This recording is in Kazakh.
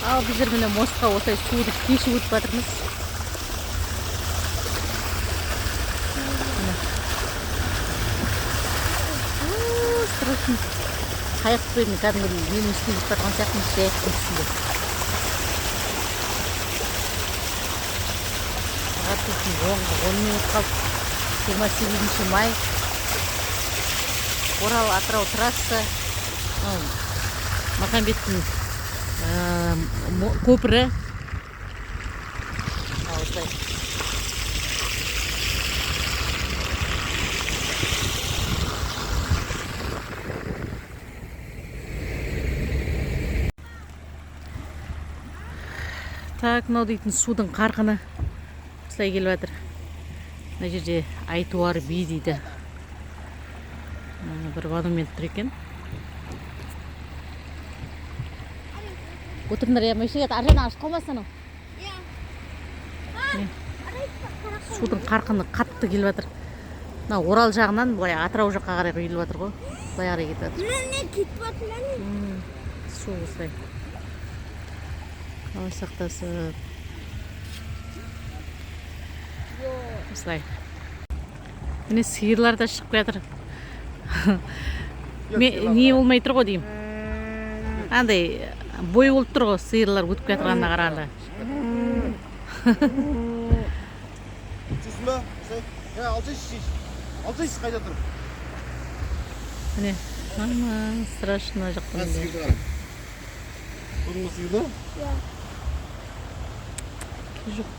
Ал біздер міне мостқа осылай суды кешіп өтіп жатырмыз. Страшно. Қайықпен кәдімгідей менің үстіне жетіп жатқан сияқтымыз жайықтың үстінде. Сағат 10 минут қалды. 28 май. Орал Атырау трасса. Махамбеттің көпірі. Осылай. Так, мынау дейтін судың қарқыны осылай келіп жатыр. Мына жерде Айтуар би дейді. Бір монумент тұр екен. Отырыңдар, я мәшеге аржаны ашып қалмасын. Судың қарқыны қатты келіп жатыр. Мына Орал жағынан былай Атырау жаққа қарай келіп жатыр ғой. Былай қарай кетіп жатыр. Су осылай. Қалай сақтасып. Осылай. Міне сиырлар да шығып жатыр. Не болмай тұр ғой деймін. Андай бой болып тұр ғой сиырлар өтіп жатырғанына қарағанда. Жүрсің ба? Алсайшы қайда тұр? Міне, страшно жақтан. Сиырды қара. Көрдің ба сиырды? Жоқ.